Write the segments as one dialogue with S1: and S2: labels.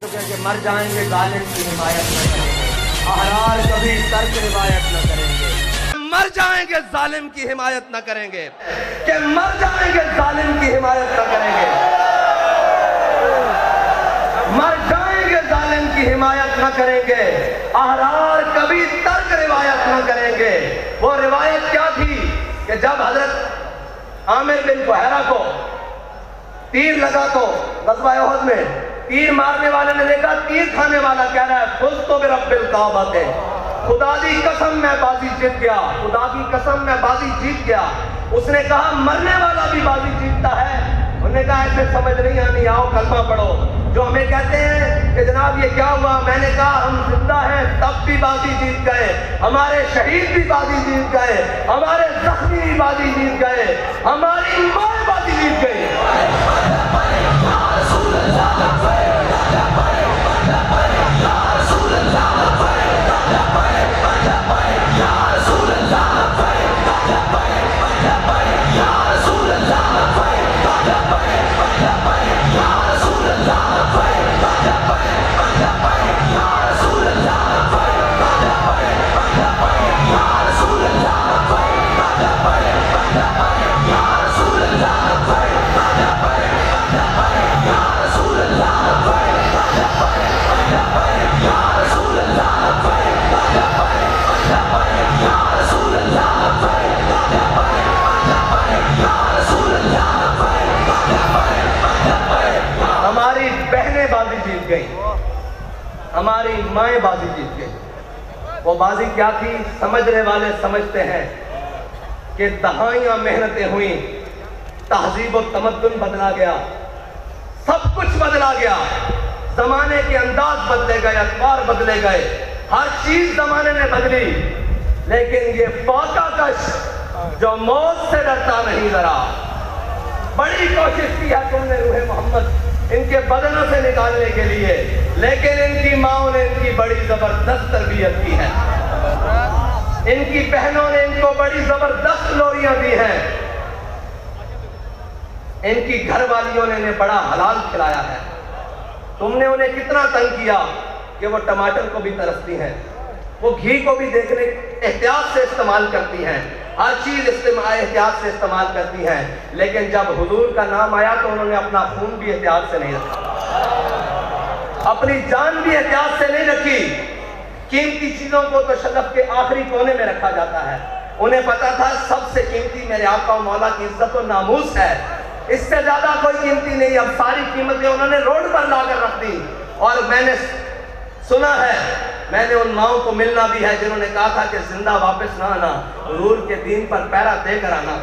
S1: کہ مر جائیں گے ظالم کی حمایت نہ کریں گے، احرار کبھی ترک روایت نہ کریں گے، مر جائیں گے ظالم کی حمایت نہ کریں گے، کہ مر جائیں گے ظالم کی حمایت نہ کریں گے، مر جائیں گے ظالم کی حمایت نہ کریں گے، احرار کبھی ترک روایت نہ کریں گے۔ وہ روایت کیا تھی کہ جب حضرت عامر بن فہیرہ کو تیر لگا تو غزوہ احد میں تیر مارنے والے نے دیکھا تیر کھانے والا کہہ رہا ہے فزت برب الکعبہ، خدا دی قسم میں بازی جیت گیا، خدا کی قسم میں بازی جیت گیا۔ اس نے کہا مرنے والا بھی بازی جیتتا ہے۔ انہوں نے کہا ایسے سمجھ نہیں آنی، آؤ کلمہ پڑھو۔ جو ہمیں کہتے ہیں کہ جناب یہ کیا ہوا، میں نے کہا ہم زندہ ہیں تب بھی بازی جیت گئے، ہمارے شہید بھی بازی جیت گئے، ہمارے زخمی بھی بازی جیت گئے، ہماری ماں بازی جیت گئی۔ ہماری بہنیں بازی جیت گئی، ہماری مائیں بازی جیت گئی۔ وہ بازی کیا تھی سمجھنے والے سمجھتے ہیں کہ دہائیاں محنتیں ہوئیں، تہذیب و تمدن بدلا گیا، سب کچھ بدلا گیا، زمانے کے انداز بدلے گئے، اخبار بدلے گئے، ہر چیز زمانے نے بدلی، لیکن یہ فاقہ کش جو موت سے ڈرتا نہیں ڈرا، بڑی کوشش کی ہے تم نے روح محمد ان کے بدنوں سے نکالنے کے لیے، لیکن ان کی ماں نے ان کی بڑی زبردست تربیت کی ہے، ان کی بہنوں نے ان کو بڑی زبردست لوریاں دی ہیں، ان کی گھر والیوں نے انہیں بڑا حلال کھلایا ہے۔ تم نے انہیں کتنا تنگ کیا کہ وہ ٹماٹر کو بھی ترستی ہیں، وہ گھی کو بھی دیکھنے احتیاط سے استعمال کرتی ہیں، ہر چیز احتیاط سے استعمال کرتی ہیں، لیکن جب حضور کا نام آیا تو انہوں نے اپنا خون بھی احتیاط سے نہیں رکھا، اپنی جان بھی احتیاط سے نہیں رکھی۔ قیمتی چیزوں کو تو شگف کے آخری کونے میں رکھا جاتا ہے، انہیں پتا تھا سب سے قیمتی میرے آقا و مولا کی عزت و ناموس ہے، اس سے زیادہ کوئی قیمتی نہیں۔ اب ساری قیمتیں انہوں نے روڈ پر لا کر رکھ دی، اور میں نے سنا ہے، میں نے ان ماؤں کو ملنا بھی ہے جنہوں نے کہا تھا کہ زندہ واپس نہ آنا، حضور کے دین پر پیرا دے کر آنا۔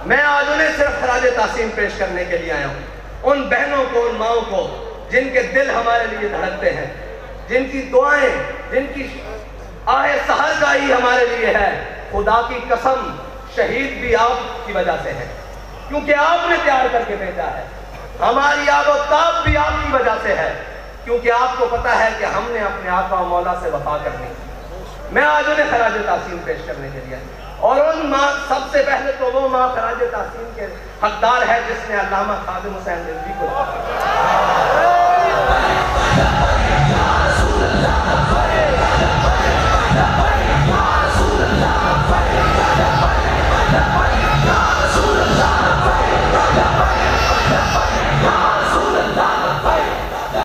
S1: میں آج انہیں صرف خراج تحسین پیش کرنے کے لیے آیا ہوں، ان بہنوں کو، ان ماؤں کو جن کے دل ہمارے لیے دھڑکتے ہیں، جن کی دعائیں، جن کی آہ سحرگاہی ہمارے لیے ہے۔ خدا کی قسم شہید بھی آپ کی وجہ سے ہے، کیونکہ آپ نے تیار کر کے بھیجا ہے، ہماری آب و تاب بھی آپ کی وجہ سے ہے، کیونکہ آپ کو پتا ہے کہ ہم نے اپنے آقا و مولا سے وفا کرنی۔ میں آج انہیں خراج تحسین پیش کرنے کے لیے، اور ان ماں، سب سے پہلے تو وہ ماں خراج تحسین کے حقدار ہے جس نے علامہ خادم حسین رضوی کو